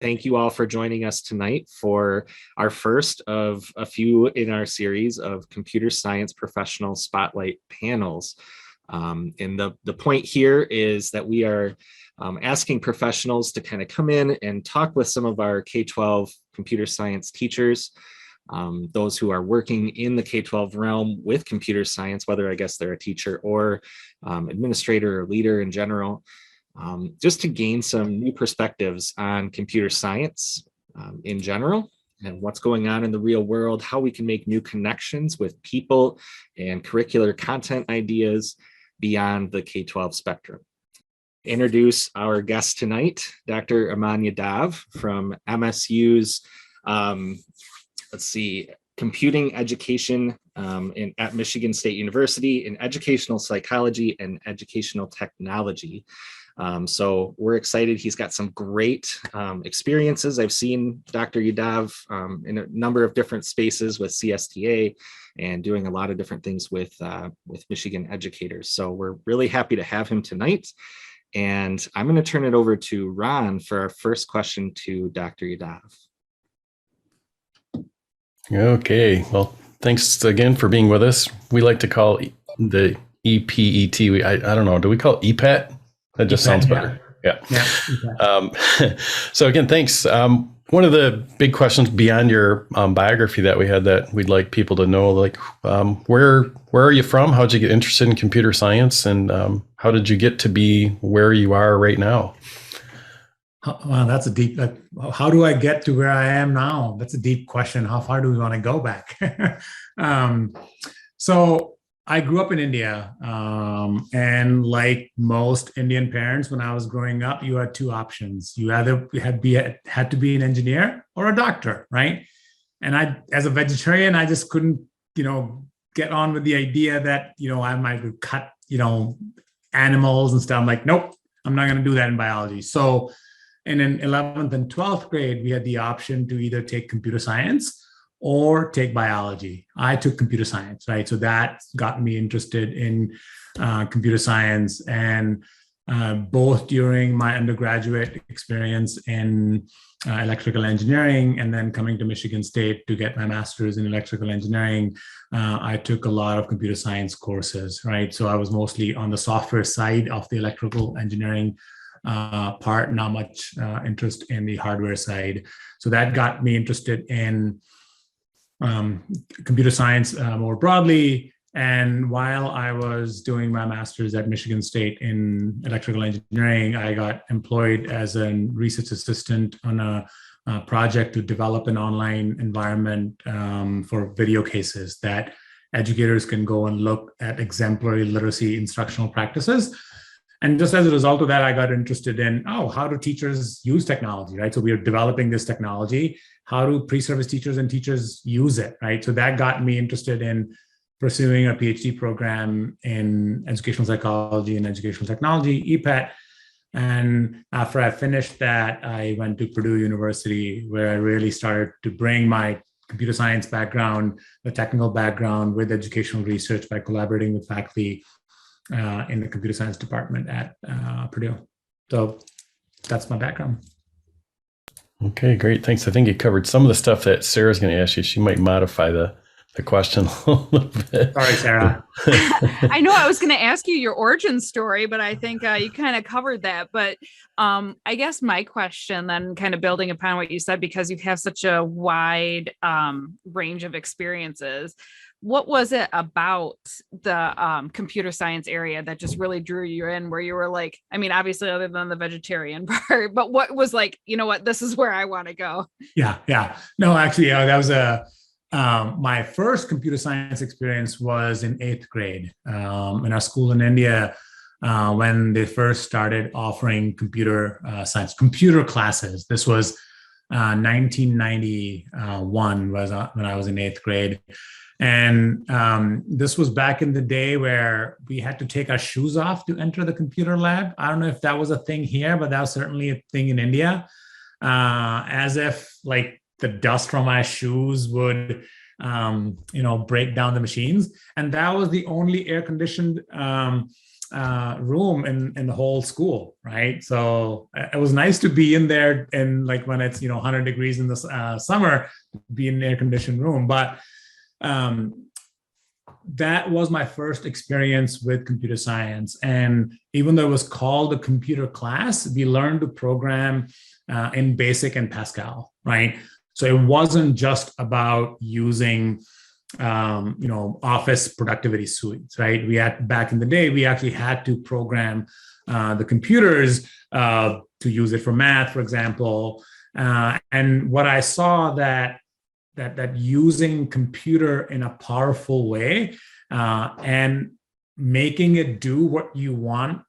Thank you all for joining us tonight for our first of a few in our series of computer science professional spotlight panels. And the point here is that we are asking professionals to kind of come in and talk with some of our K-12 computer science teachers, those who are working in the K-12 realm with computer science, whether I guess they're a teacher or administrator or leader in general, just to gain some new perspectives on computer science in general and what's going on in the real world, how we can make new connections with people and curricular content ideas beyond the K-12 spectrum. Introduce our guest tonight, Dr. Aman Yadav from MSU's, computing education at Michigan State University in educational psychology and educational technology. So we're excited. He's got some great experiences. I've seen Dr. Yadav in a number of different spaces with CSTA and doing a lot of different things with Michigan educators. So we're really happy to have him tonight. And I'm going to turn it over to Ron for our first question to Dr. Yadav. Okay, well, thanks again for being with us. We like to call the EPET, I don't know, do we call it EPAT? That just sounds better. Yeah. So again, thanks. One of the big questions beyond your biography that we had that we'd like people to know, like, where are you from? How'd you get interested in computer science? And how did you get to be where you are right now? Wow, that's a deep, how do I get to where I am now? That's a deep question. How far do we want to go back? So I grew up in India, and like most Indian parents, when I was growing up, you had two options. You either had to be an engineer or a doctor, right? And I, as a vegetarian, I just couldn't, get on with the idea that, I might cut, animals and stuff. I'm like, nope, I'm not going to do that in biology. So in 11th and 12th grade, we had the option to either take computer science or take biology. I took computer science, right? So that got me interested in computer science, and both during my undergraduate experience in electrical engineering and then coming to Michigan State to get my master's in electrical engineering, I took a lot of computer science courses, right? So I was mostly on the software side of the electrical engineering part, not much interest in the hardware side. So that got me interested in computer science more broadly. And while I was doing my master's at Michigan State in electrical engineering, I got employed as a research assistant on a project to develop an online environment for video cases that educators can go and look at exemplary literacy instructional practices. And just as a result of that, I got interested in, how do teachers use technology, right? So we are developing this technology. How do pre-service teachers and teachers use it, right? So that got me interested in pursuing a PhD program in educational psychology and educational technology, EPAT. And after I finished that, I went to Purdue University, where I really started to bring my computer science background, the technical background, with educational research by collaborating with faculty in the computer science department at Purdue. So that's my background. Okay, great. Thanks. I think you covered some of the stuff that Sarah's going to ask you. She might modify the question a little bit. Sorry, Sarah. I know I was going to ask you your origin story, but I think you kind of covered that. But I guess my question then, kind of building upon what you said, because you have such a wide range of experiences, what was it about the computer science area that just really drew you in, where you were like, I mean, obviously other than the vegetarian part, but what was like, this is where I want to go? Yeah. No, actually, that was my first computer science experience was in 8th grade in our school in India, when they first started offering computer science, computer classes. This was 1991 was when I was in 8th grade. And this was back in the day where we had to take our shoes off to enter the computer lab. I don't know if that was a thing here, but that was certainly a thing in India. As if like the dust from my shoes would, break down the machines. And that was the only air-conditioned room in the whole school, right? So it was nice to be in there, and like when it's 100 degrees in the summer, be in an air conditioned room. But that was my first experience with computer science. And even though it was called a computer class, we learned to program in BASIC and Pascal, right? So it wasn't just about using office productivity suites, right? We had, back in the day, we actually had to program the computers to use it for math, for example. And what I saw that using computer in a powerful way and making it do what you want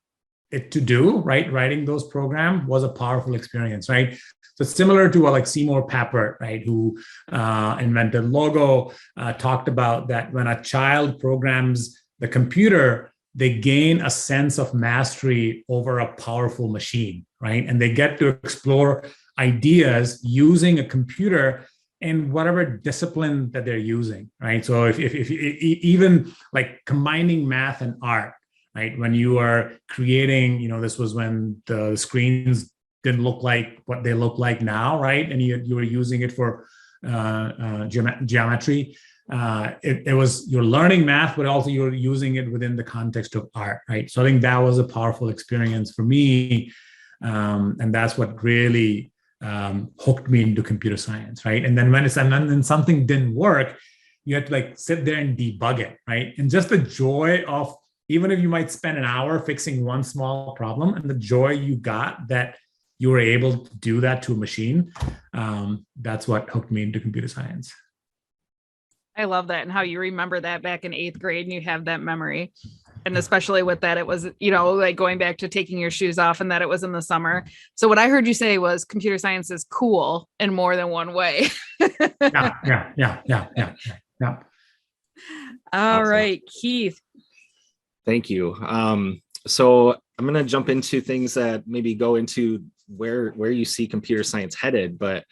it to do, right? Writing those programs was a powerful experience, right? So similar to like Seymour Papert, right, who invented Logo, talked about that when a child programs the computer, they gain a sense of mastery over a powerful machine, right? And they get to explore ideas using a computer in whatever discipline that they're using, right? So if even like combining math and art, right? When you are creating, this was when the screens didn't look like what they look like now, right? And you were using it for geometry. It was, you're learning math, but also you're using it within the context of art, right? So I think that was a powerful experience for me. And that's what really hooked me into computer science, right? And then when something didn't work, you had to like sit there and debug it, right? And just the joy of, even if you might spend an hour fixing one small problem, and the joy you got that you were able to do that to a machine, that's what hooked me into computer science. I love that, and how you remember that back in 8th grade and you have that memory. And especially with that, it was, like going back to taking your shoes off, and that it was in the summer. So what I heard you say was computer science is cool in more than one way. Yeah. All right, Keith. Thank you. So I'm going to jump into things that maybe go into where you see computer science headed. But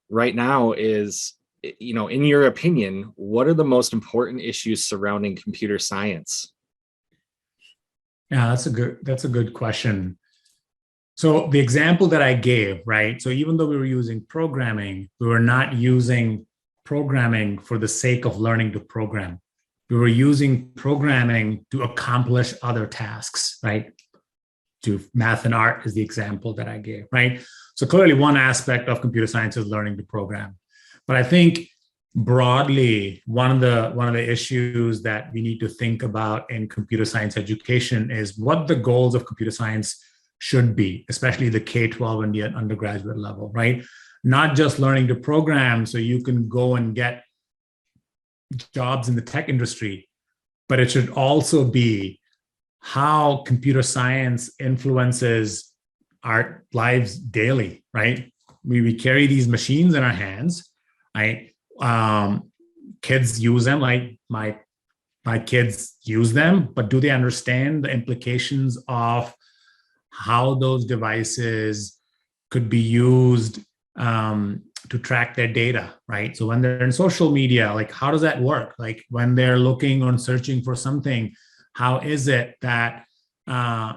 right now is, in your opinion, what are the most important issues surrounding computer science? Yeah, that's a good question. So the example that I gave, right? So even though we were using programming, we were not using programming for the sake of learning to program. We were using programming to accomplish other tasks, right? To math and art is the example that I gave, right? So clearly one aspect of computer science is learning to program. But I think broadly, one of the issues that we need to think about in computer science education is what the goals of computer science should be, especially the K-12 and the undergraduate level, right? Not just learning to program so you can go and get jobs in the tech industry, but it should also be how computer science influences our lives daily, right? We carry these machines in our hands, right? Kids use them, like my kids use them, but do they understand the implications of how those devices could be used to track their data, right? So when they're in social media, like how does that work? Like when they're looking or searching for something, how is it that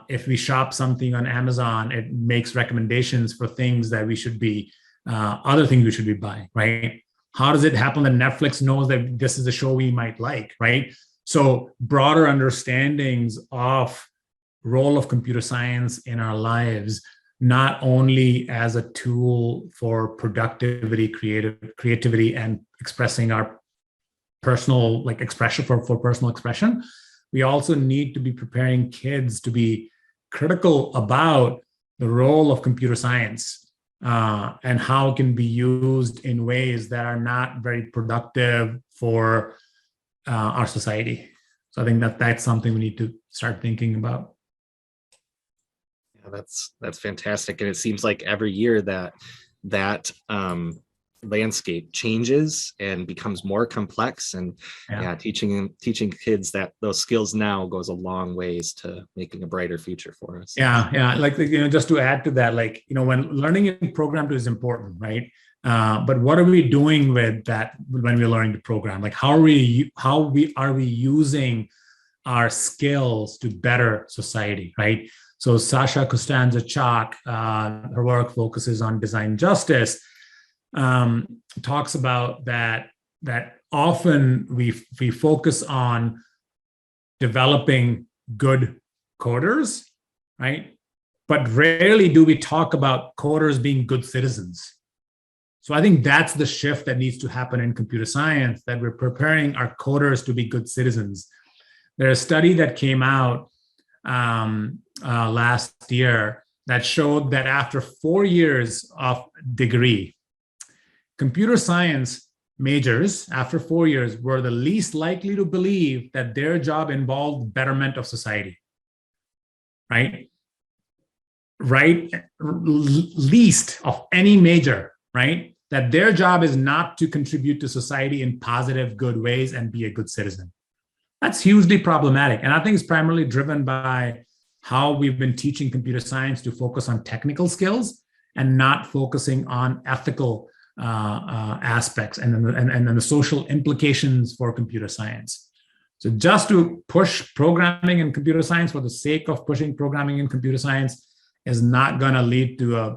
if we shop something on Amazon, it makes recommendations for things that we should be, other things we should be buying, right? How does it happen that Netflix knows that this is a show we might like, right? So broader understandings of role of computer science in our lives, not only as a tool for productivity, creativity, and expressing our personal expression for personal expression. We also need to be preparing kids to be critical about the role of computer science and how it can be used in ways that are not very productive for our society. So I think that's something we need to start thinking about. Yeah, that's fantastic, and it seems like every year that landscape changes and becomes more complex, and teaching kids that those skills now goes a long ways to making a brighter future for us. Just to add to that, when learning in program is important, right? But what are we doing with that when we're learning to program? Like how are we using our skills to better society, right? So Sasha Costanza-Chock, her work focuses on design justice, talks about that often we focus on developing good coders, right? But rarely do we talk about coders being good citizens. So I think that's the shift that needs to happen in computer science, that we're preparing our coders to be good citizens. There's a study that came out last year that showed that after 4 years of degree, computer science majors after 4 years were the least likely to believe that their job involved betterment of society, right? Least of any major, right? That their job is not to contribute to society in positive, good ways and be a good citizen. That's hugely problematic. And I think it's primarily driven by how we've been teaching computer science to focus on technical skills and not focusing on ethical aspects and then the social implications for computer science. So just to push programming in computer science for the sake of pushing programming in computer science is not going to lead to a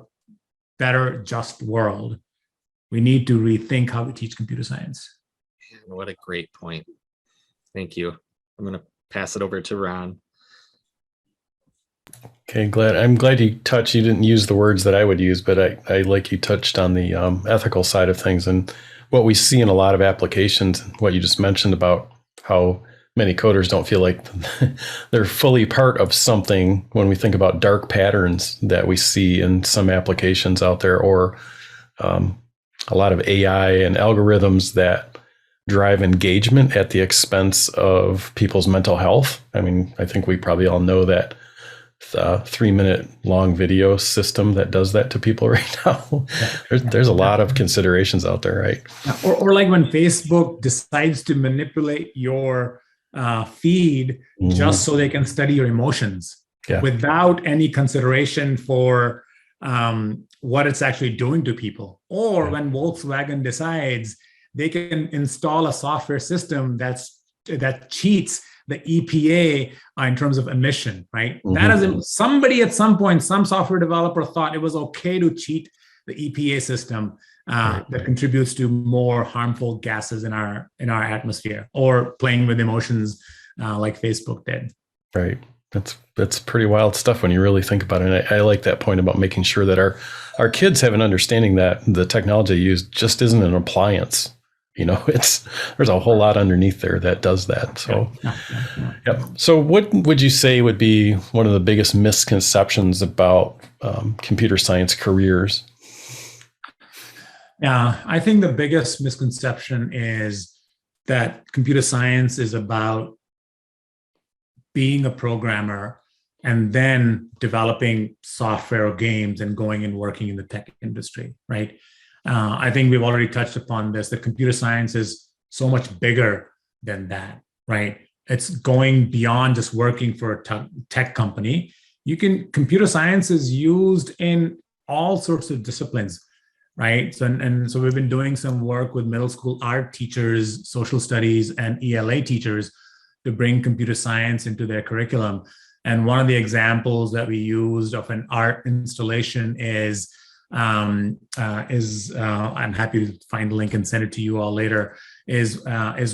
better, just world. We need to rethink how we teach computer science. What a great point. Thank you. I'm going to pass it over to Ron. Okay, I'm glad you didn't use the words that I would use, but I like you touched on the ethical side of things and what we see in a lot of applications, what you just mentioned about how many coders don't feel like they're fully part of something when we think about dark patterns that we see in some applications out there, or a lot of AI and algorithms that drive engagement at the expense of people's mental health. I mean, I think we probably all know that 3-minute long video system that does that to people right now. There's a lot of considerations out there, right? Or like when Facebook decides to manipulate your feed just so they can study your emotions without any consideration for what it's actually doing to people. Or when Volkswagen decides they can install a software system that cheats the EPA in terms of emission, right? That is somebody at some point, some software developer thought it was okay to cheat the EPA system that contributes to more harmful gases in our atmosphere, or playing with emotions like Facebook did. Right. That's pretty wild stuff when you really think about it. And I like that point about making sure that our kids have an understanding that the technology used just isn't an appliance. You know, there's a whole lot underneath there that does that. So, yep. So what would you say would be one of the biggest misconceptions about computer science careers? Yeah, I think the biggest misconception is that computer science is about being a programmer and then developing software or games and going and working in the tech industry, right? I think we've already touched upon this, that computer science is so much bigger than that, right? It's going beyond just working for a tech company. Computer science is used in all sorts of disciplines, right? So we've been doing some work with middle school art teachers, social studies, and ELA teachers to bring computer science into their curriculum. And one of the examples that we used of an art installation is I'm happy to find the link and send it to you all later, is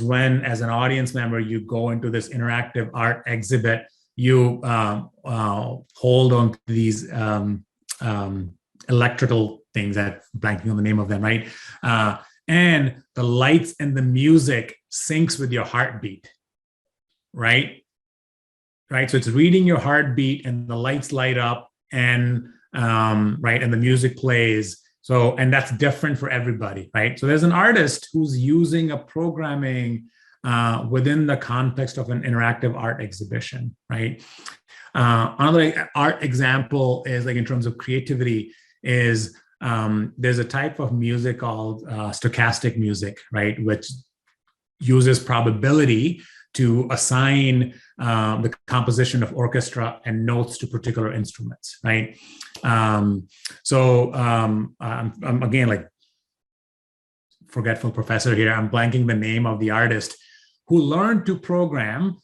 when, as an audience member, you go into this interactive art exhibit, you hold on to these electrical things, that blanking on the name of them, right? And the lights and the music syncs with your heartbeat, right? So it's reading your heartbeat, and the lights light up, and and the music plays. So, and that's different for everybody, right? So there's an artist who's using a programming within the context of an interactive art exhibition, right? Another art example is, like, in terms of creativity, is there's a type of music called stochastic music, right? Which uses probability to assign the composition of orchestra and notes to particular instruments, right? I'm again, like, forgetful professor here. I'm blanking the name of the artist who learned to program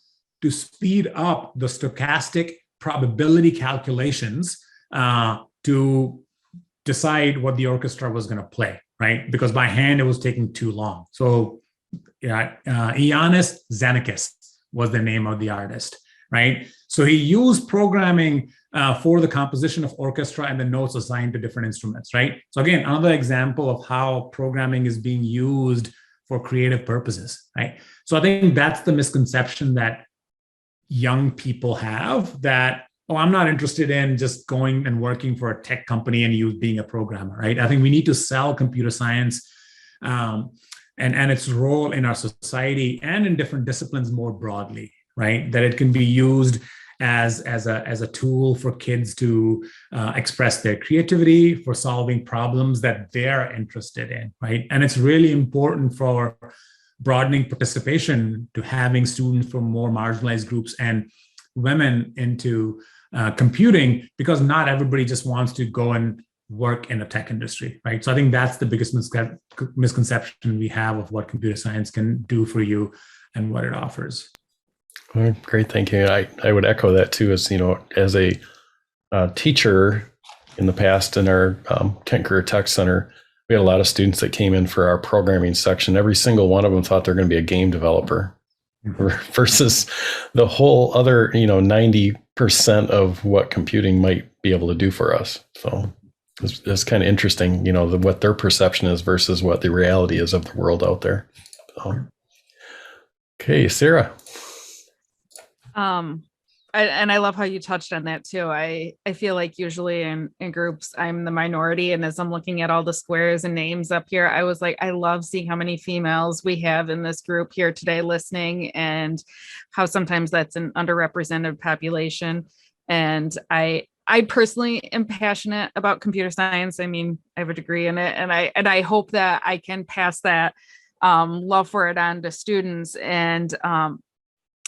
to speed up the stochastic probability calculations to decide what the orchestra was going to play, right? Because by hand, it was taking too long. So Ioannis Xenakis was the name of the artist, right? So he used programming for the composition of orchestra and the notes assigned to different instruments, right? So again, another example of how programming is being used for creative purposes, right? So I think that's the misconception that young people have, that, oh, I'm not interested in just going and working for a tech company and you being a programmer, right? I think we need to sell computer science and its role in our society and in different disciplines more broadly, right? That it can be used as a tool for kids to express their creativity, for solving problems that they're interested in, right? And it's really important for broadening participation, to having students from more marginalized groups and women into computing, because not everybody just wants to go and work in the tech industry, right? So I think that's the biggest misconception we have of what computer science can do for you and what it offers. Well, great, thank you. I would echo that too. As as a teacher in the past in our Kent Career Tech Center, we had a lot of students that came in for our programming section. Every single one of them thought they're going to be a game developer, versus the whole other 90% of what computing might be able to do for us. So it's kind of interesting, what their perception is versus what the reality is of the world out there. So, okay, Sarah. And I love how you touched on that too. I feel like usually in groups, I'm the minority. And as I'm looking at all the squares and names up here, I was like, I love seeing how many females we have in this group here today listening, and how sometimes that's an underrepresented population. And I personally am passionate about computer science. I mean, I have a degree in it, and I hope that I can pass that love for it on to students. And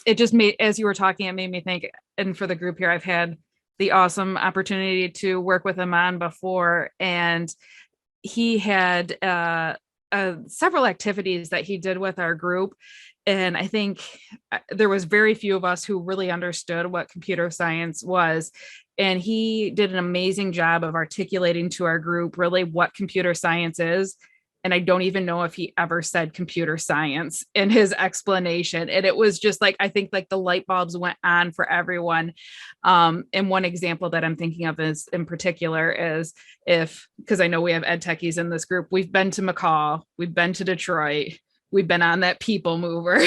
it just made, as you were talking, it made me think, and for the group here, I've had the awesome opportunity to work with Aman before, and he had several activities that he did with our group. And I think there was very few of us who really understood what computer science was. And he did an amazing job of articulating to our group really what computer science is. And I don't even know if he ever said computer science in his explanation. And it was just like, I think like the light bulbs went on for everyone. And one example that I'm thinking of is in particular is because I know we have ed techies in this group, we've been to McCall, we've been to Detroit, we've been on that people mover.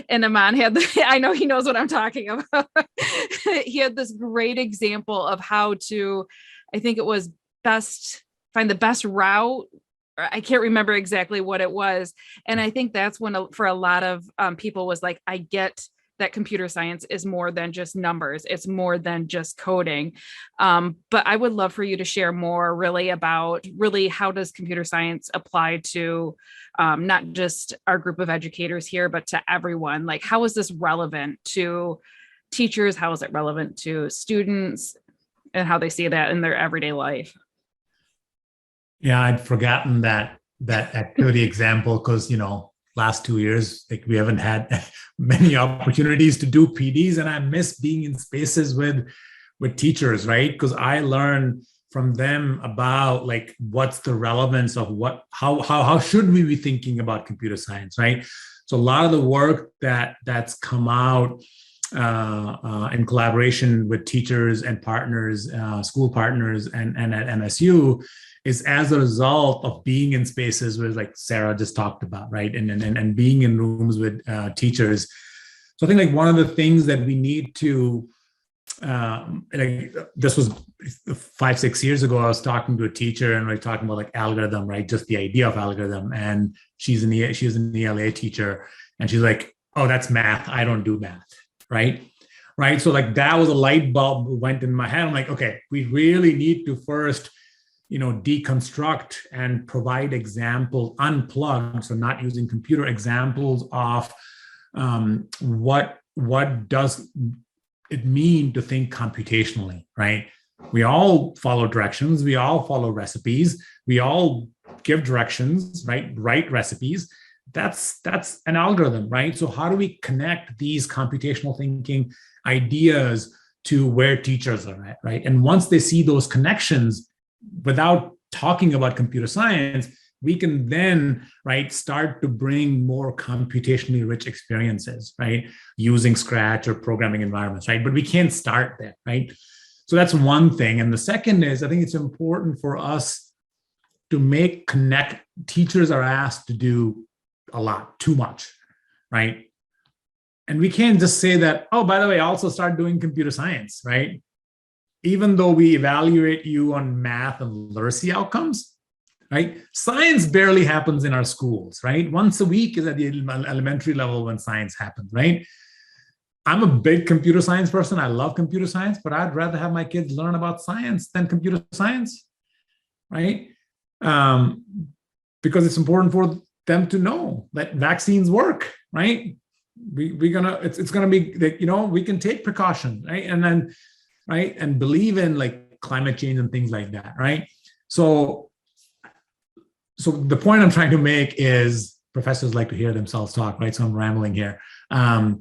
And Aman had, I know he knows what I'm talking about. He had this great example of how to, I think it was find the best route. I can't remember exactly what it was. And I think that's when for a lot of people was like, I get that computer science is more than just numbers. It's more than just coding. But I would love for you to share more really about really how does computer science apply to not just our group of educators here, but to everyone? Like, how is this relevant to teachers? How is it relevant to students and how they see that in their everyday life? Yeah, I'd forgotten that activity example because, last 2 years, like we haven't had many opportunities to do PDs, and I miss being in spaces with teachers, right? Because I learn from them about like what's the relevance of how should we be thinking about computer science, right? So a lot of the work that's come out in collaboration with teachers and partners, school partners, and at MSU is as a result of being in spaces where, like Sarah just talked about, right? And being in rooms with teachers. So I think like one of the things that we need to, like this was 5-6 years ago, I was talking to a teacher and we were talking about like algorithm, right? Just the idea of algorithm. And she's an ELA teacher. And she's like, oh, that's math. I don't do math, right? Right. So like that was a light bulb went in my head. I'm like, okay, we really need to first deconstruct and provide examples, unplugged, so not using computer examples of what does it mean to think computationally, right? We all follow directions, we all follow recipes, we all give directions, right? Write recipes, that's an algorithm, right? So how do we connect these computational thinking ideas to where teachers are at, right? And once they see those connections, without talking about computer science, we can then, right, start to bring more computationally rich experiences, right, using Scratch or programming environments, right? But we can't start there, right? So that's one thing. And the second is, I think it's important for us to teachers are asked to do a lot, too much, right? And we can't just say that, oh, by the way, also start doing computer science, right? Even though we evaluate you on math and literacy outcomes, right? Science barely happens in our schools, right? Once a week is at the elementary level when science happens, right? I'm a big computer science person. I love computer science, but I'd rather have my kids learn about science than computer science, right? Because it's important for them to know that vaccines work, right? It's gonna be like, we can take precautions, right? And then, right, and believe in like climate change and things like that, right? So the point I'm trying to make is, professors like to hear themselves talk, right? So I'm rambling here. The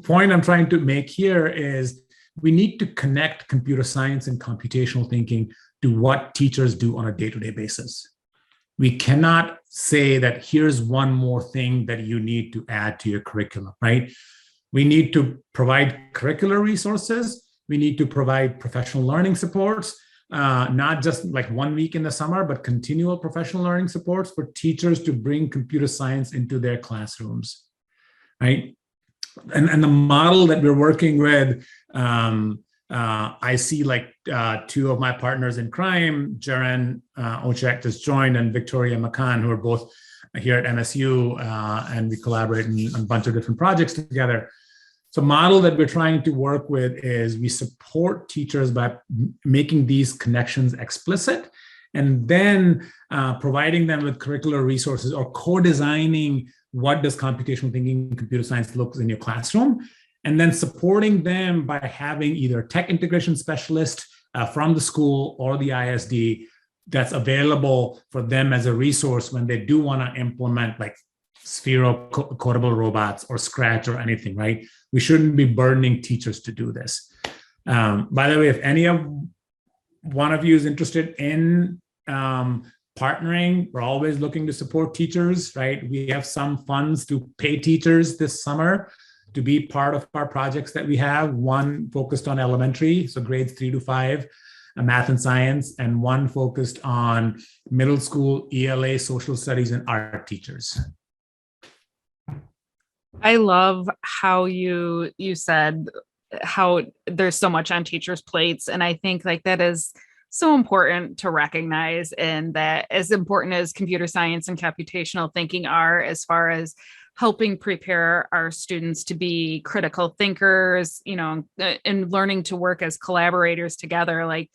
point I'm trying to make here is we need to connect computer science and computational thinking to what teachers do on a day-to-day basis. We cannot say that here's one more thing that you need to add to your curriculum, right? We need to provide curricular resources. We need to provide professional learning supports, not just like 1 week in the summer, but continual professional learning supports for teachers to bring computer science into their classrooms, right? And the model that we're working with, I see like two of my partners in crime, Jaren Ochek just joined, and Victoria McCann, who are both here at MSU, and we collaborate on a bunch of different projects together. So model that we're trying to work with is we support teachers by making these connections explicit, and then providing them with curricular resources or co-designing what does computational thinking and computer science looks in your classroom, and then supporting them by having either tech integration specialist from the school or the ISD that's available for them as a resource when they do want to implement like Sphero codable robots or Scratch or anything, right? We shouldn't be burdening teachers to do this. By the way, if any of one of you is interested in partnering, we're always looking to support teachers, right? We have some funds to pay teachers this summer to be part of our projects that we have. One focused on elementary, so grades 3 to 5, math and science, and one focused on middle school, ELA, social studies, and art teachers. I love how you said how there's so much on teachers' plates. And I think like that is so important to recognize, and that as important as computer science and computational thinking are as far as helping prepare our students to be critical thinkers, and learning to work as collaborators together, like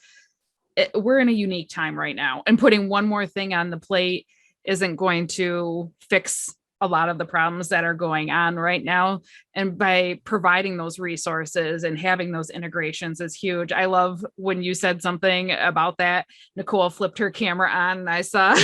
we're in a unique time right now, and putting one more thing on the plate isn't going to fix a lot of the problems that are going on right now. And by providing those resources and having those integrations is huge. I love when you said something about that. Nicole flipped her camera on and I saw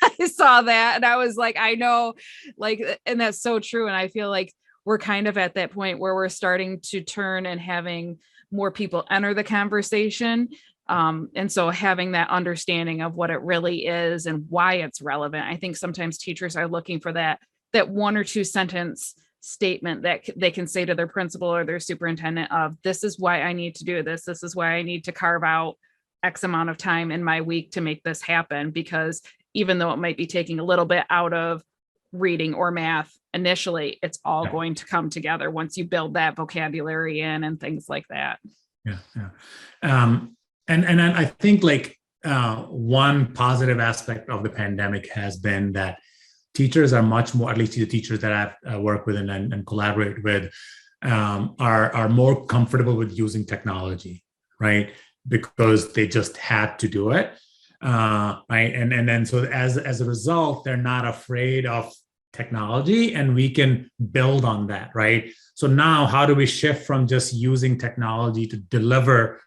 I saw that and I was like, I know, like, and that's so true. And I feel like we're kind of at that point where we're starting to turn and having more people enter the conversation. And so having that understanding of what it really is and why it's relevant. I think sometimes teachers are looking for that 1 or 2 sentence statement that they can say to their principal or their superintendent of, this is why I need to do this. This is why I need to carve out X amount of time in my week to make this happen. Because even though it might be taking a little bit out of reading or math initially, it's all going to come together once you build that vocabulary in and things like that. Yeah. And I think like one positive aspect of the pandemic has been that teachers are much more, at least the teachers that I've worked with and collaborated with, are more comfortable with using technology, right? Because they just had to do it, right? And then so as a result, they're not afraid of technology, and we can build on that, right? So now, how do we shift from just using technology to deliver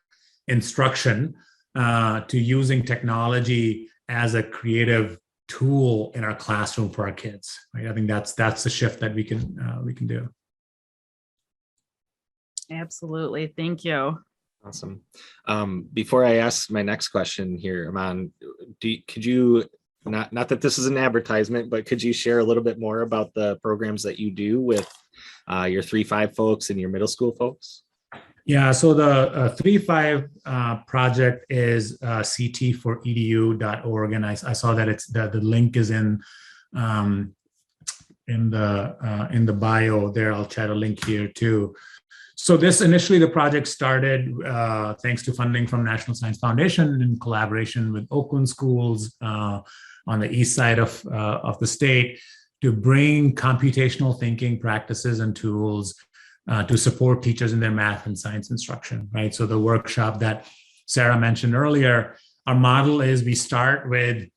instruction to using technology as a creative tool in our classroom for our kids, right? I think that's the shift that we can do. Absolutely. Thank you. Awesome. Before I ask my next question here, Aman, could you, not that this is an advertisement, but could you share a little bit more about the programs that you do with your 3-5 folks and your middle school folks? Yeah, so the 3-5 project is ct4edu.org, and I saw that it's the link is in the bio there. I'll try to link here too. So this initially the project started thanks to funding from National Science Foundation in collaboration with Oakland schools on the east side of the state to bring computational thinking practices and tools to support teachers in their math and science instruction, right? So the workshop that Sarah mentioned earlier, our model is we start with,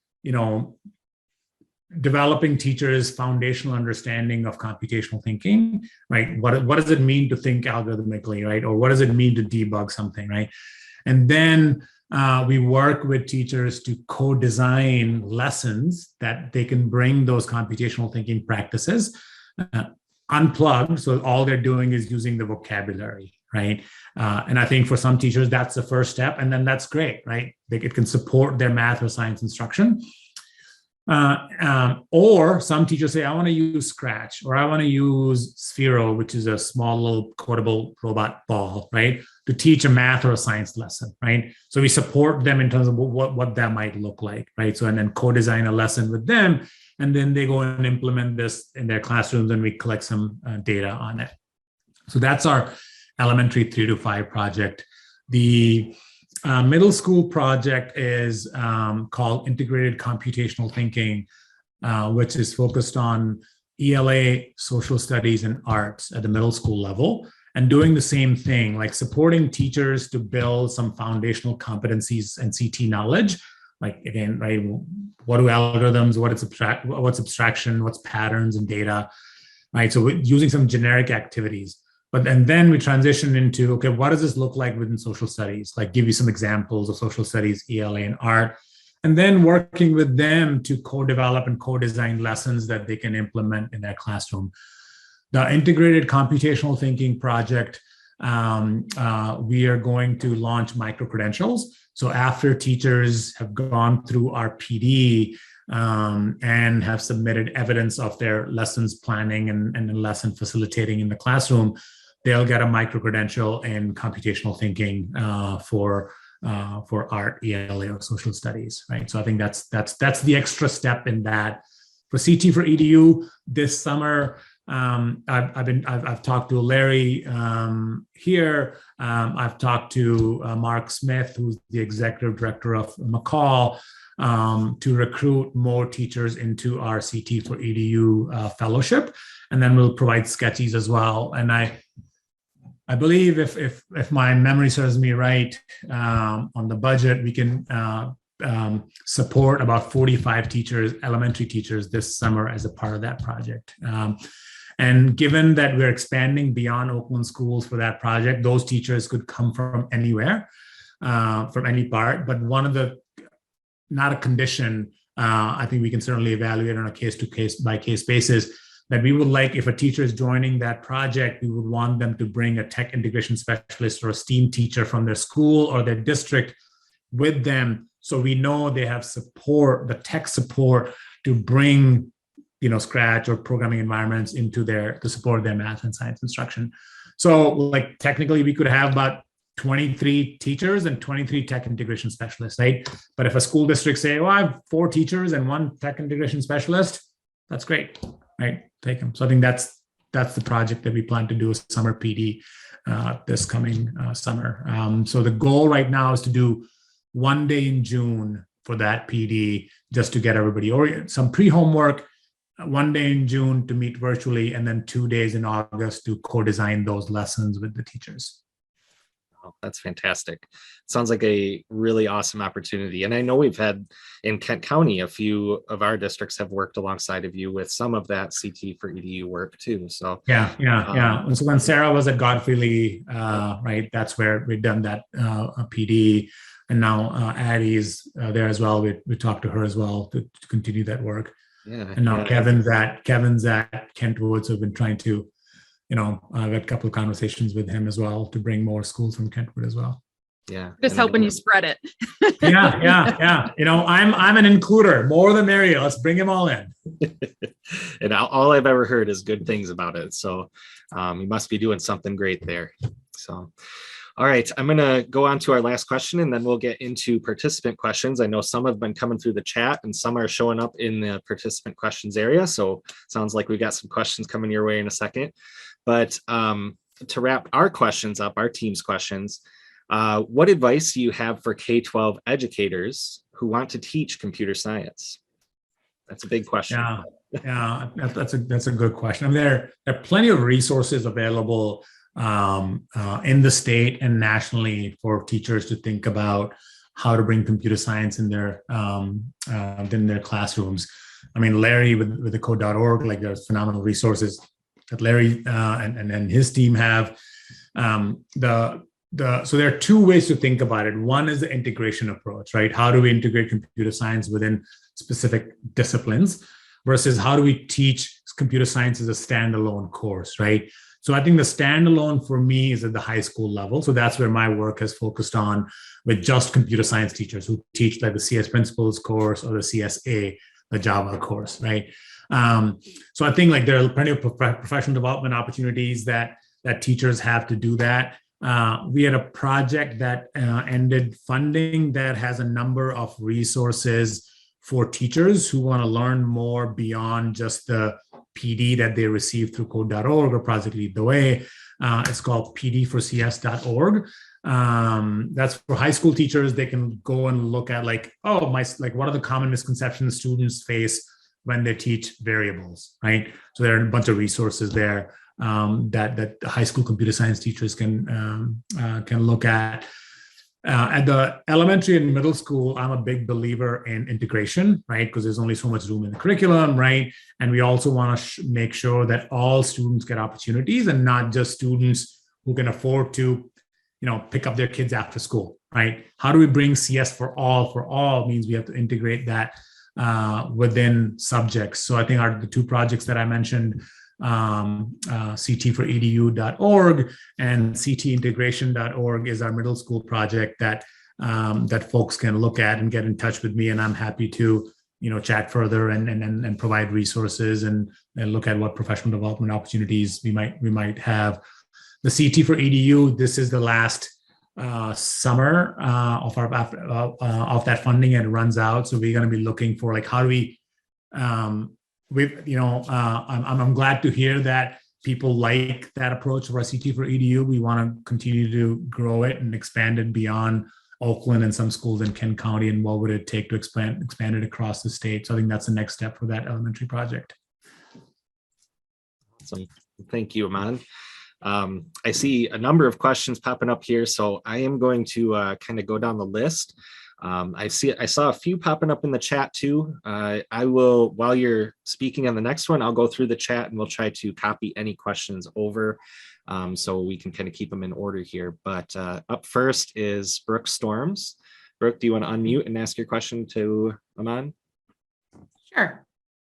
developing teachers' foundational understanding of computational thinking, right? What does it mean to think algorithmically, right? Or what does it mean to debug something, right? And then we work with teachers to co-design lessons that they can bring those computational thinking practices unplugged. So all they're doing is using the vocabulary, right? And I think for some teachers, that's the first step. And then that's great, right? It can support their math or science instruction. Or some teachers say, I want to use Scratch, or I want to use Sphero, which is a small little codable robot ball, right? To teach a math or a science lesson, right? So we support them in terms of what that might look like, right? So, and then co-design a lesson with them, and then they go and implement this in their classrooms, and we collect some data on it. So that's our elementary 3 to 5 project. The middle school project is called Integrated Computational Thinking, which is focused on ELA, social studies, and arts at the middle school level, and doing the same thing, like supporting teachers to build some foundational competencies and CT knowledge. Like, again, right, what do algorithms, what's abstraction, what's patterns and data, right? So we're using some generic activities. And then we transition into, okay, what does this look like within social studies? Like, give you some examples of social studies, ELA, and art, and then working with them to co-develop and co-design lessons that they can implement in their classroom. The Integrated Computational Thinking project, we are going to launch micro-credentials. So after teachers have gone through our PD and have submitted evidence of their lessons planning and lesson facilitating in the classroom, they'll get a micro-credential in computational thinking for art, ELA, or social studies, right? So I think that's the extra step in that. For CT4EDU this summer, I've talked to Larry here. I've talked to Mark Smith, who's the executive director of McCall, to recruit more teachers into our CT4EDU fellowship, and then we'll provide sketches as well. And I believe if my memory serves me right, on the budget, we can support about 45 teachers, elementary teachers, this summer as a part of that project. And given that we're expanding beyond Oakland schools for that project, those teachers could come from anywhere, from any part. But one of the, not a condition, I think we can certainly evaluate on a case-to-case by case basis, that we would like, if a teacher is joining that project, we would want them to bring a tech integration specialist or a STEAM teacher from their school or their district with them. So we know they have support, the tech support to bring, Scratch or programming environments into to support their math and science instruction. So like technically we could have about 23 teachers and 23 tech integration specialists, right? But if a school district say, I have 4 teachers and 1 tech integration specialist, that's great, right? Take them. So I think that's the project that we plan to do, a summer PD this coming summer. So the goal right now is to do 1 day in June for that PD, just to get everybody oriented. Some pre-homework, 1 day in June to meet virtually, and then 2 days in August to co-design those lessons with the teachers. Oh, that's fantastic. Sounds like a really awesome opportunity. And I know we've had in Kent County, a few of our districts have worked alongside of you with some of that CT4EDU work too. So yeah. And so when Sarah was at Godfrey Lee, right, that's where we've done that PD. and now Addie is there as well. We talked to her as well to continue that work. Yeah. And now yeah. Kevin's at Kentwood, so I've been trying to, I've had a couple of conversations with him as well to bring more schools from Kentwood as well. Yeah. Just helping you spread it. Yeah. I'm an includer. More the merrier. Let's bring them all in. And all I've ever heard is good things about it. So you must be doing something great there. So, all right, I'm going to go on to our last question, and then we'll get into participant questions. I know some have been coming through the chat and some are showing up in the participant questions area. So sounds like we've got some questions coming your way in a second. But to wrap our questions up, our team's questions, what advice do you have for K-12 educators who want to teach computer science? That's a big question. Yeah, that's a good question. I mean, there are plenty of resources available in the state and nationally for teachers to think about how to bring computer science in their classrooms. I mean, Larry with the code.org, like there's phenomenal resources that Larry and his team have. So there are two ways to think about it. One is the integration approach, right? How do we integrate computer science within specific disciplines versus how do we teach computer science as a standalone course, right? So I think the standalone for me is at the high school level. So that's where my work has focused on with just computer science teachers who teach like the CS Principles course or the CSA, the Java course, right? So I think like there are plenty of professional development opportunities that teachers have to do that. We had a project that ended funding that has a number of resources for teachers who want to learn more beyond just the PD that they receive through code.org or Project Lead the Way. It's called pdforcs.org. That's for high school teachers. They can go and look at what are the common misconceptions students face when they teach variables, right? So there are a bunch of resources there that high school computer science teachers can look at. At the elementary and middle school, I'm a big believer in integration, right? Because there's only so much room in the curriculum, right? And we also want to make sure that all students get opportunities and not just students who can afford to, pick up their kids after school, right? How do we bring CS for all? For all means we have to integrate that within subjects. So I think the two projects that I mentioned, ctforedu.org and ctintegration.org is our middle school project that folks can look at and get in touch with me, and I'm happy to chat further and provide resources and look at what professional development opportunities we might have. The CT for EDU, this is the last summer of that funding, and it runs out, so we're going to be looking for how do we I'm glad to hear that people like that approach of our CT for EDU. We want to continue to grow it and expand it beyond Oakland and some schools in Kent County. And what would it take to expand it across the state? So I think that's the next step for that elementary project. Awesome. Thank you, Aman. I see a number of questions popping up here, so I am going to kind of go down the list. I saw a few popping up in the chat too. I will, while you're speaking on the next one, I'll go through the chat and we'll try to copy any questions over so we can kind of keep them in order here. But up first is Brooke Storms. Brooke, do you want to unmute and ask your question to Aman? Sure.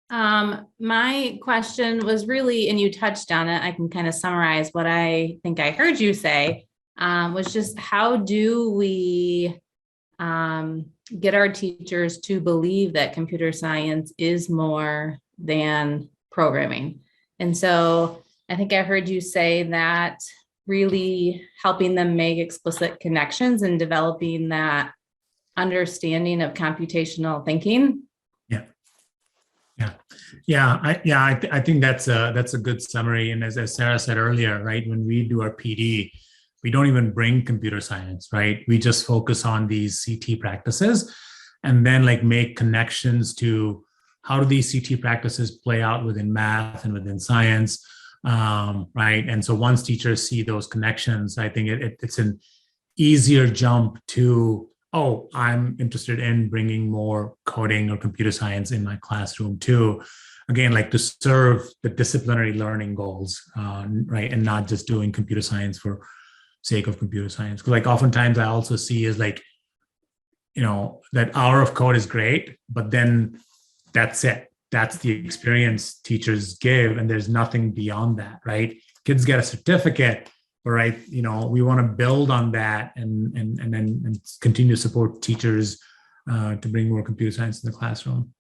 My question was really, and you touched on it, I can kind of summarize what I think I heard you say, was just how do we get our teachers to believe that computer science is more than programming. And so I think I heard you say that really helping them make explicit connections and developing that understanding of computational thinking. I think that's a good summary. And as Sarah said earlier, right, when we do our PD, we don't even bring computer science, right? We just focus on these CT practices and then make connections to how do these CT practices play out within math and within science, right? And so once teachers see those connections, I think it's an easier jump to, oh, I'm interested in bringing more coding or computer science in my classroom too. Again, to serve the disciplinary learning goals, right? And not just doing computer science for sake of computer science. Because oftentimes I also see is that hour of code is great, but then that's it. That's the experience teachers give, and there's nothing beyond that, right? Kids get a certificate, right? We want to build on that and continue to support teachers to bring more computer science in the classroom.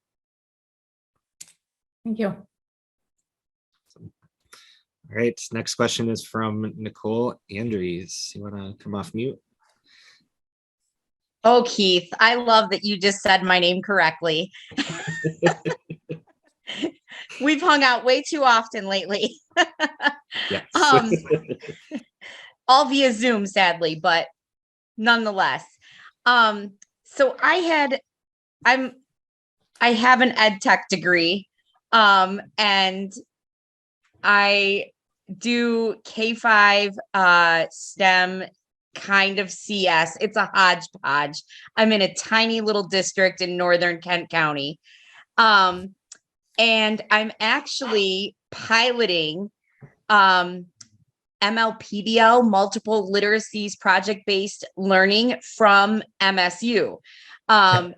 Thank you. All right, next question is from Nicole Andrews. You want to come off mute? Oh, Keith, I love that you just said my name correctly. We've hung out way too often lately. Yes. All via Zoom, sadly, but nonetheless. So I have an EdTech degree, and I do K-5 STEM kind of CS. It's a hodgepodge. I'm in a tiny little district in northern Kent County. And I'm actually piloting MLPBL, multiple literacies project-based learning from MSU. And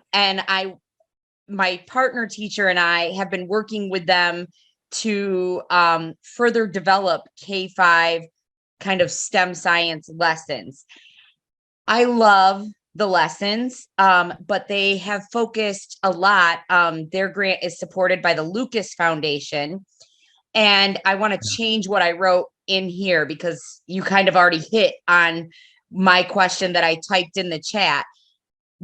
my partner teacher and I have been working with them to further develop K-5 kind of STEM science lessons. I love the lessons, but they have focused a lot. Their grant is supported by the Lucas Foundation. And I want to change what I wrote in here because you kind of already hit on my question that I typed in the chat.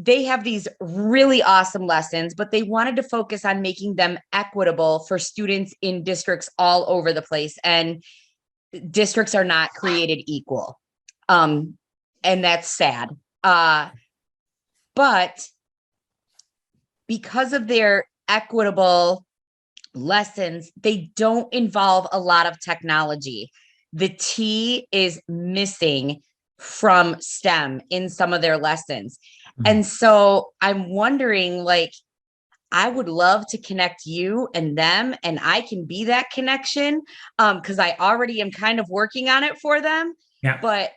They have these really awesome lessons, but they wanted to focus on making them equitable for students in districts all over the place. And districts are not created equal. And that's sad. But because of their equitable lessons, they don't involve a lot of technology. The T is missing from STEM in some of their lessons. And so I'm wondering, I would love to connect you and them, and I can be that connection because I already am kind of working on it for them. Yeah. But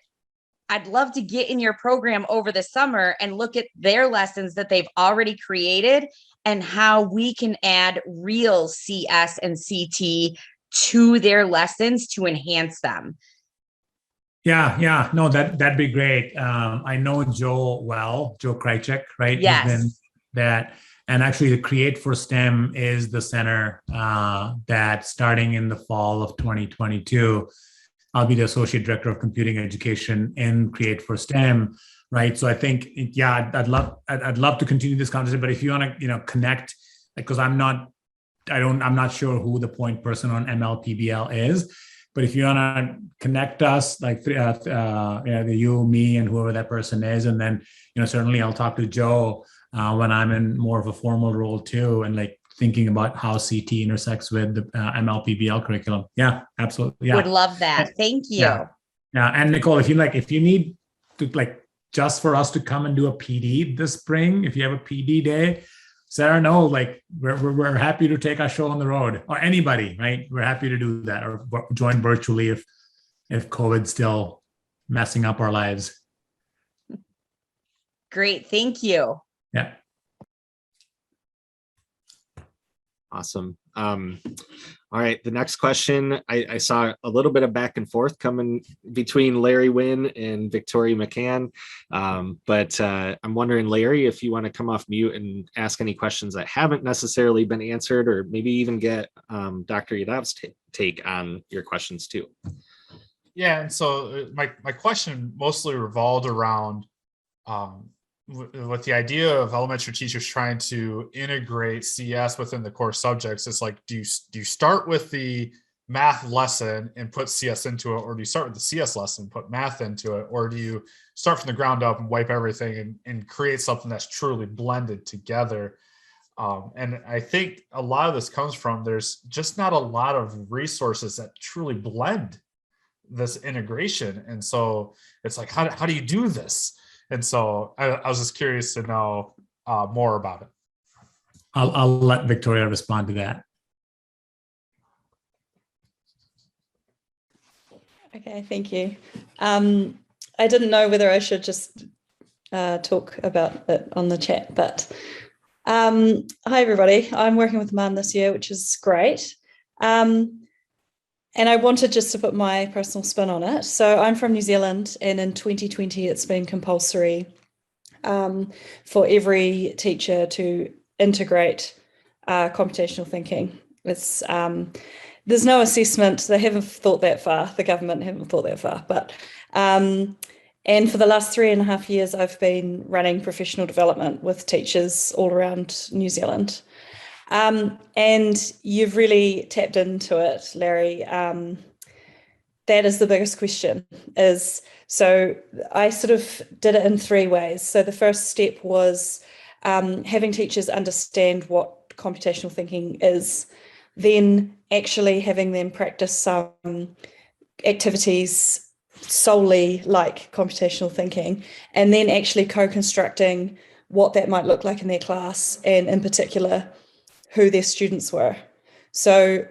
I'd love to get in your program over the summer and look at their lessons that they've already created and how we can add real CS and CT to their lessons to enhance them. Yeah. No, that'd be great. I know Joe well, Joe Krychek, right? Yes. He's been that. And actually the Create for STEM is the center that starting in the fall of 2022, I'll be the Associate Director of Computing Education in Create for STEM, right? So I think, I'd love to continue this conversation, but if you want to, connect, because I'm not sure who the point person on MLPBL is, but if you want to connect us, you, me, and whoever that person is, and then, certainly I'll talk to Joe when I'm in more of a formal role too, and thinking about how CT intersects with the MLPBL curriculum. Yeah, absolutely. Yeah. Would love that. Thank you. Yeah. And Nicole, if you need to just for us to come and do a PD this spring, if you have a PD day, Sarah, no, we're happy to take our show on the road, or anybody, right? We're happy to do that, or join virtually if COVID's still messing up our lives. Great. Thank you. Yeah. Awesome. All right, the next question, I saw a little bit of back and forth coming between Larry Wynn and Victoria McCann, but I'm wondering, Larry, if you want to come off mute and ask any questions that haven't necessarily been answered, or maybe even get Dr. Yadav's take on your questions too. Yeah, and so my question mostly revolved around with the idea of elementary teachers trying to integrate CS within the core subjects. It's do you start with the math lesson and put CS into it, or do you start with the CS lesson and put math into it, or do you start from the ground up and wipe everything and create something that's truly blended together? And I think a lot of this comes from there's just not a lot of resources that truly blend this integration, and so it's how do you do this? And so I was just curious to know more about it. I'll let Victoria respond to that. Okay, thank you. I didn't know whether I should just talk about it on the chat. But hi, everybody. I'm working with Aman this year, which is great. And I wanted just to put my personal spin on it. So I'm from New Zealand, and in 2020, it's been compulsory for every teacher to integrate computational thinking. It's there's no assessment. They haven't thought that far. The government haven't thought that far. But and for the last 3.5 years, I've been running professional development with teachers all around New Zealand. And you've really tapped into it, Larry. That is the biggest question. So I sort of did it in 3 ways. So the first step was having teachers understand what computational thinking is, then actually having them practice some activities solely like computational thinking, and then actually co-constructing what that might look like in their class, and in particular, who their students were. So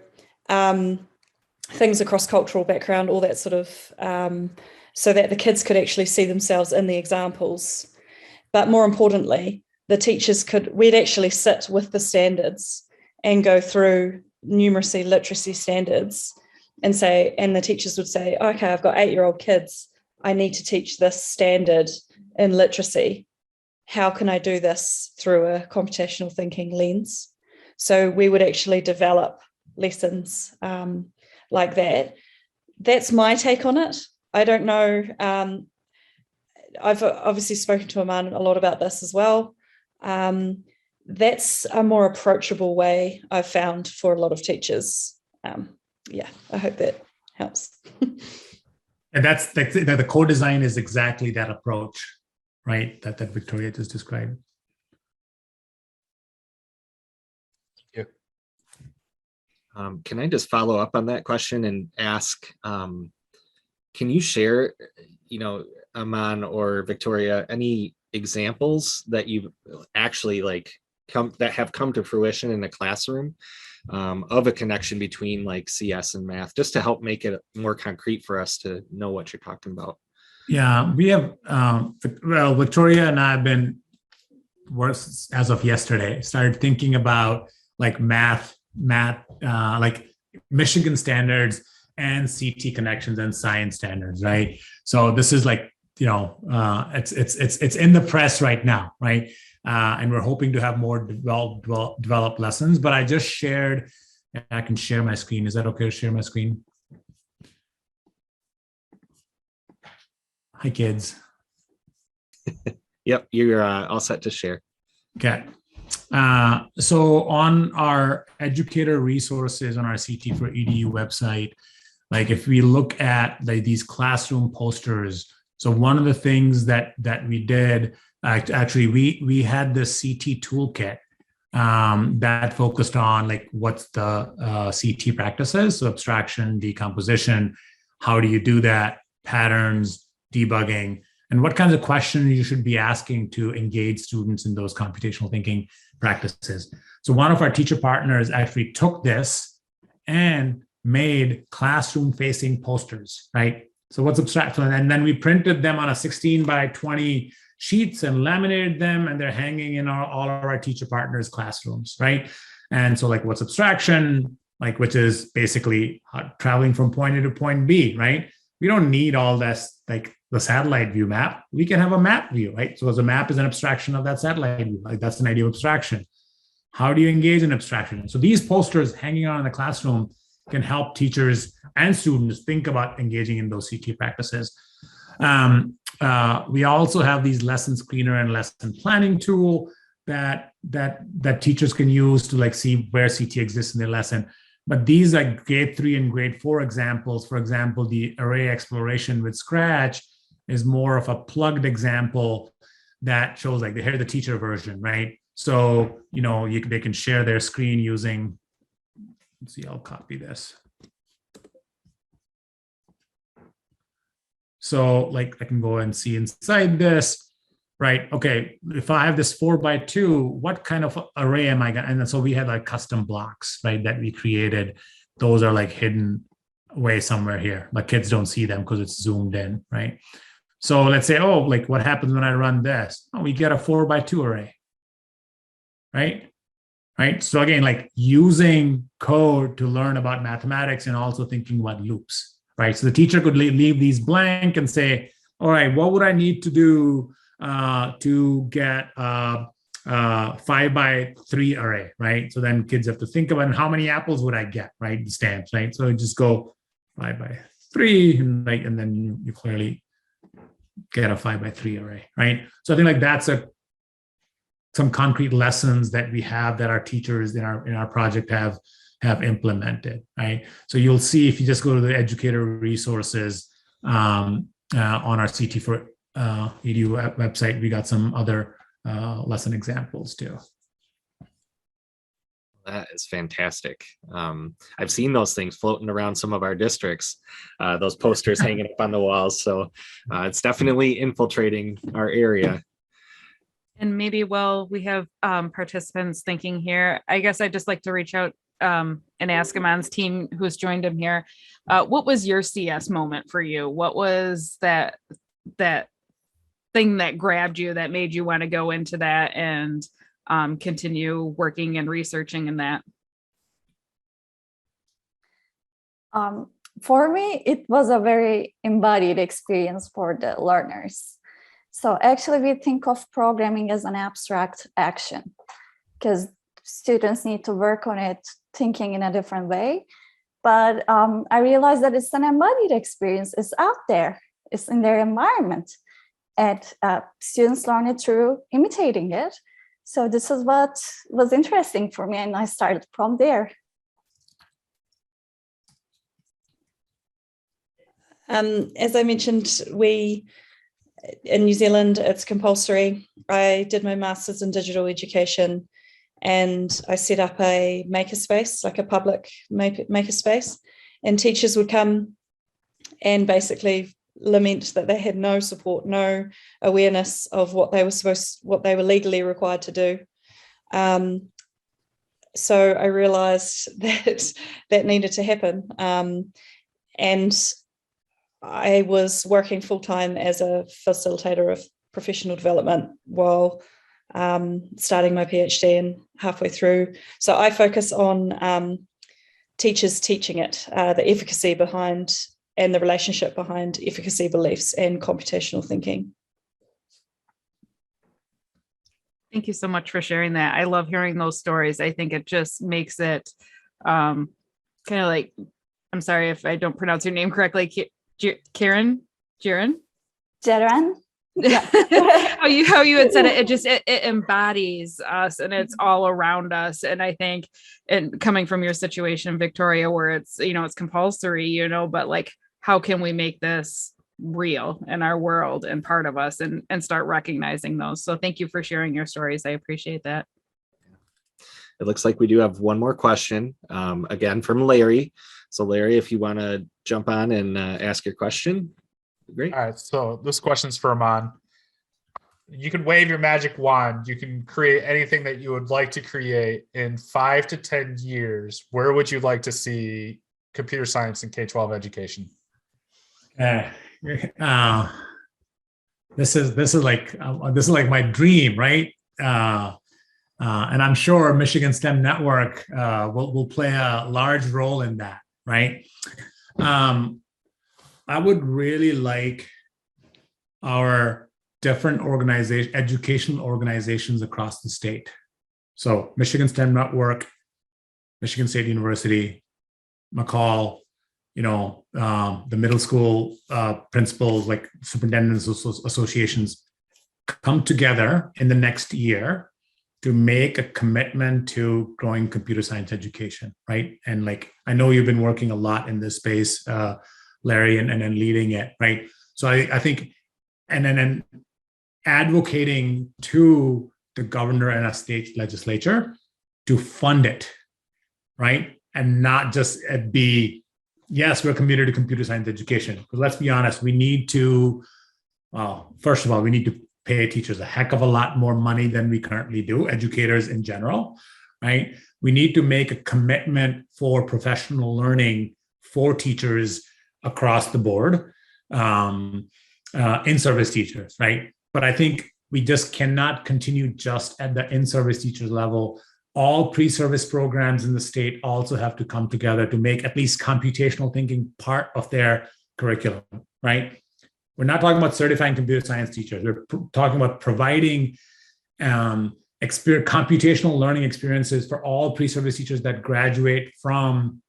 things across cultural background, all that sort of, so that the kids could actually see themselves in the examples. But more importantly, the teachers we'd actually sit with the standards and go through numeracy, literacy standards and the teachers would say, okay, I've got 8-year-old kids. I need to teach this standard in literacy. How can I do this through a computational thinking lens? So we would actually develop lessons like that. That's my take on it. I don't know. I've obviously spoken to Aman a lot about this as well. That's a more approachable way I've found for a lot of teachers. I hope that helps. And that's the co-design is exactly that approach, right? That Victoria just described. Can I just follow up on that question and ask, can you share, Aman or Victoria, any examples that you've actually that have come to fruition in the classroom of a connection between CS and math, just to help make it more concrete for us to know what you're talking about? Yeah, we have, Victoria and I have been, as of yesterday, started thinking about math, Michigan standards and CT connections and science standards, right? So this is it's in the press right now, right? And we're hoping to have more developed lessons. But I just shared, and I can share my screen. Is that okay to share my screen? Hi, kids. Yep, you're all set to share. Okay. So on our Educator Resources on our CT for EDU website, if we look at these classroom posters, so one of the things that we did, actually, we had this CT toolkit that focused on what's the CT practices, so abstraction, decomposition, how do you do that, patterns, debugging, and what kinds of questions you should be asking to engage students in those computational thinking practices. So one of our teacher partners actually took this and made classroom-facing posters, right? So what's abstraction? And then we printed them on a 16 by 20 sheets and laminated them, and they're hanging in all of our teacher partners' classrooms, right? And so what's abstraction? Which is basically traveling from point A to point B, right? We don't need all this, the satellite view map. We can have a map view, right? So as a map is an abstraction of that satellite view. That's an idea of abstraction. How do you engage in abstraction? So these posters hanging out in the classroom can help teachers and students think about engaging in those CT practices. We also have these lesson screener and lesson planning tool that teachers can use to see where CT exists in their lesson. But these are grade 3 and grade 4 examples. For example, the array exploration with Scratch is more of a plugged example that shows here's the teacher version, right? So, they can share their screen using, let's see, I'll copy this. So I can go and see inside this, right? Okay, if I have this 4x2, what kind of array am I going to, and so we had custom blocks, right, that we created. Those are hidden away somewhere here, but kids don't see them because it's zoomed in, right? So let's say, oh, like what happens when I run this? Oh, we get a 4x2 array, right? Right. So again, like using code to learn about mathematics and also thinking about loops, right? So the teacher could leave these blank and say, all right, what would I need to do to get a 5x3 array, right? So then kids have to think about how many apples would I get, right? The stamps, right? So just go 5x3, and then you clearly get a 5x3 array, right? So I think like that's some concrete lessons that we have that our teachers in our project have implemented, right? So you'll see if you just go to the Educator Resources on our CT for EDU website, we got some other lesson examples too. That is fantastic. I've seen those things floating around some of our districts, those posters hanging up on the walls. So it's definitely infiltrating our area. And maybe while we have participants thinking here, I guess I'd just like to reach out and ask Aman's team who's joined him here. What was your CS moment for you? What was that thing that grabbed you that made you want to go into that and continue working and researching in that? For me, it was a very embodied experience for the learners. So actually, we think of programming as an abstract action because students need to work on it thinking in a different way. But I realized that it's an embodied experience. It's out there. It's in their environment. And students learn it through imitating it. So this is what was interesting for me. And I started from there. As I mentioned, in New Zealand, it's compulsory. I did my master's in digital education and I set up a makerspace, like a public makerspace, and teachers would come and basically lament that they had no support, no awareness of what they were legally required to do. So I realized that needed to happen. And I was working full-time as a facilitator of professional development while starting my PhD and halfway through. So I focus on teachers teaching it, the efficacy behind and the relationship behind efficacy beliefs and computational thinking. Thank you so much for sharing that. I love hearing those stories. I think it just makes it kind of like, I'm sorry if I don't pronounce your name correctly, Jaron? Jaron? Yeah. how you had said it embodies us and it's all around us. And I think, and coming from your situation in Victoria where it's, it's compulsory, but like, how can we make this real in our world and part of us and start recognizing those? So thank you for sharing your stories. I appreciate that. It looks like we do have one more question, again from Larry. So Larry, if you want to jump on and ask your question, great. All right, so this question's for Aman. You can wave your magic wand. You can create anything that you would like to create in 5 to 10 years. Where would you like to see computer science in K-12 education? This is like my dream, right? And I'm sure Michigan STEM Network will play a large role in that, right? I would really like our different educational organizations across the state. So Michigan STEM Network, Michigan State University, McCall, the middle school principals, like superintendents associations, come together in the next year to make a commitment to growing computer science education, right? And like, I know you've been working a lot in this space, Larry, and then leading it, right? So I think, and then advocating to the governor and a state legislature to fund it, right? And not just be, yes, we're committed to computer science education. Because let's be honest, we need to, first of all, we need to pay teachers a heck of a lot more money than we currently do, educators in general, right? We need to make a commitment for professional learning for teachers across the board. in-service teachers, right? But I think we just cannot continue just at the in-service teachers level. All pre-service programs in the state also have to come together to make at least computational thinking part of their curriculum, right? We're not talking about certifying computer science teachers. We're talking about providing computational learning experiences for all pre-service teachers that graduate from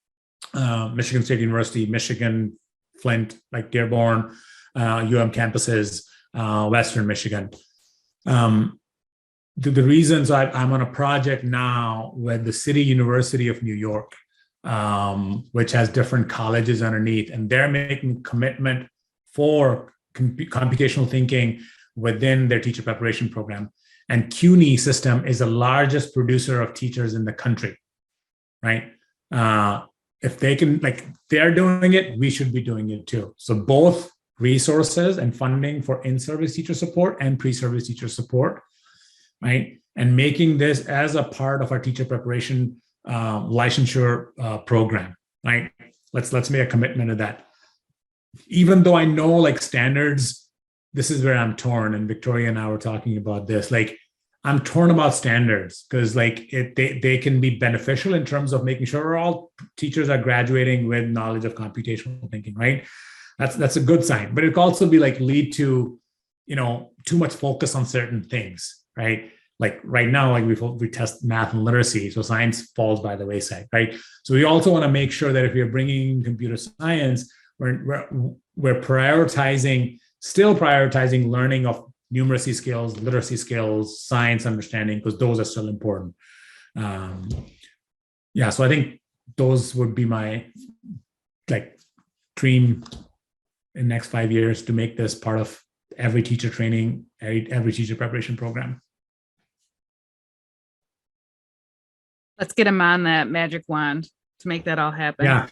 Michigan State University, Michigan, Flint, like Dearborn, UM campuses, Western Michigan. The reasons I'm on a project now with the City University of New York, which has different colleges underneath, and they're making commitment for computational thinking within their teacher preparation program. And CUNY system is the largest producer of teachers in the country, right? If they can, like, they're doing it, we should be doing it too. So both resources and funding for in-service teacher support and pre-service teacher support, right? And making this as a part of our teacher preparation licensure program, right? Let's make a commitment to that. Even though I know, like, standards, this is where I'm torn, and Victoria and I were talking about this. Like, I'm torn about standards because, like, they can be beneficial in terms of making sure all teachers are graduating with knowledge of computational thinking, right? That's a good sign, but it could also be like lead to, too much focus on certain things, right? Like right now, like we test math and literacy, so science falls by the wayside, right? So we also want to make sure that if we are bringing computer science, we're still prioritizing learning of numeracy skills, literacy skills, science understanding, because those are still important. So I think those would be my dream in the next 5 years, to make this part of every teacher training, every teacher preparation program. Let's get him on that magic wand to make that all happen. Yeah.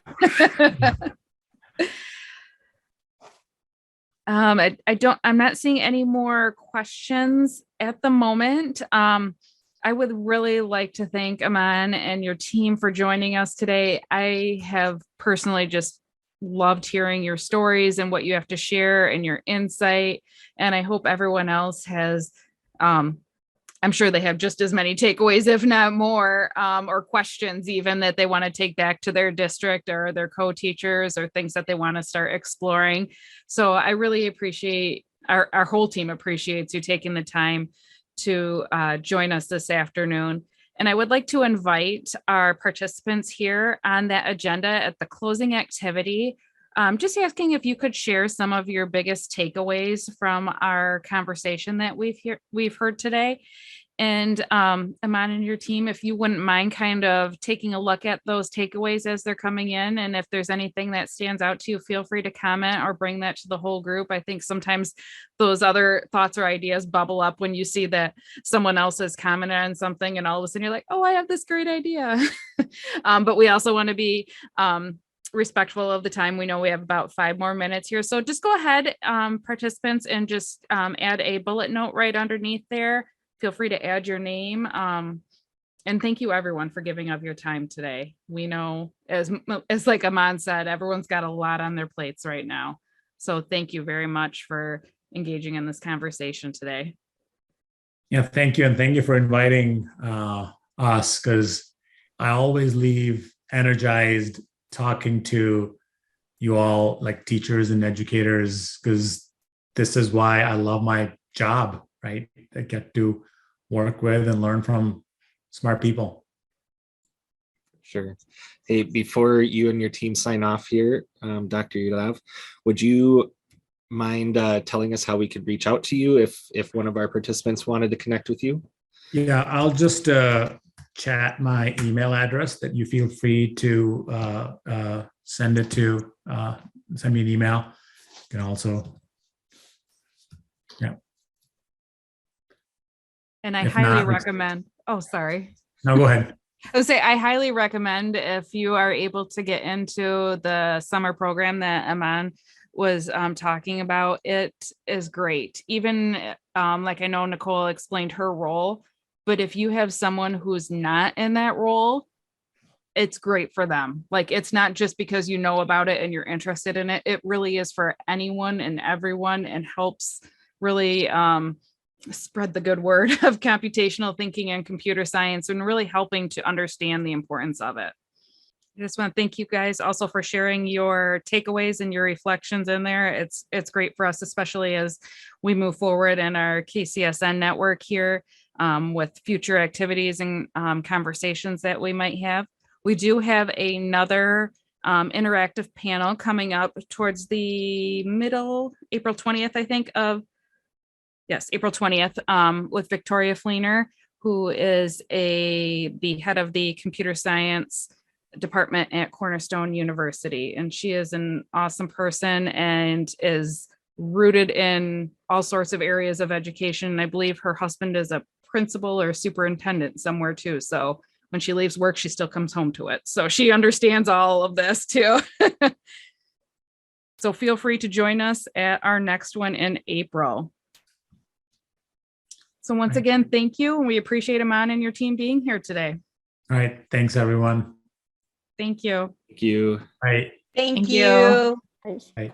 I'm not seeing any more questions at the moment. I would really like to thank Aman and your team for joining us today. I have personally just loved hearing your stories and what you have to share and your insight. And I hope everyone else has, I'm sure they have just as many takeaways, if not more, or questions even that they want to take back to their district or their co-teachers, or things that they want to start exploring. So I really appreciate, our whole team appreciates you taking the time to join us this afternoon. And I would like to invite our participants here on that agenda at the closing activity. Just asking if you could share some of your biggest takeaways from our conversation that we've heard today. And Aman and your team, if you wouldn't mind kind of taking a look at those takeaways as they're coming in. And if there's anything that stands out to you, feel free to comment or bring that to the whole group. I think sometimes those other thoughts or ideas bubble up when you see that someone else has commented on something, and all of a sudden you're like, oh, I have this great idea. But we also want to be respectful of the time. We know we have about 5 more minutes here. So just go ahead, participants, and just add a bullet note right underneath there. Feel free to add your name. And thank you everyone for giving up your time today. We know, as like Aman said, everyone's got a lot on their plates right now. So thank you very much for engaging in this conversation today. Yeah, thank you. And thank you for inviting us, because I always leave energized talking to you all, like teachers and educators, because this is why I love my job, right? I get to work with and learn from smart people. Sure. Hey, before you and your team sign off here, Dr. Yadav, would you mind telling us how we could reach out to you if one of our participants wanted to connect with you? Yeah, I'll just chat my email address that you feel free to send me an email. You can also, yeah. And I highly recommend, oh, sorry. No, go ahead. I would say I highly recommend, if you are able to get into the summer program that Aman was talking about, it is great. Even like I know Nicole explained her role, but if you have someone who's not in that role, it's great for them. Like, it's not just because you know about it and you're interested in it. It really is for anyone and everyone, and helps really spread the good word of computational thinking and computer science, and really helping to understand the importance of it. I just want to thank you guys also for sharing your takeaways and your reflections in there. It's great for us, especially as we move forward in our KCSN network here, with future activities and conversations that we might have. We do have another interactive panel coming up towards the middle, April 20th, I think, April 20th, with Victoria Fleener, who is the head of the computer science department at Cornerstone University. And she is an awesome person and is rooted in all sorts of areas of education. And I believe her husband is a principal or superintendent somewhere too. So when she leaves work, she still comes home to it. So she understands all of this too. So feel free to join us at our next one in April. So once again, thank you. And we appreciate Aman and your team being here today. All right. Thanks, everyone. Thank you. Thank you. Bye. Thank Thank you. you. Bye.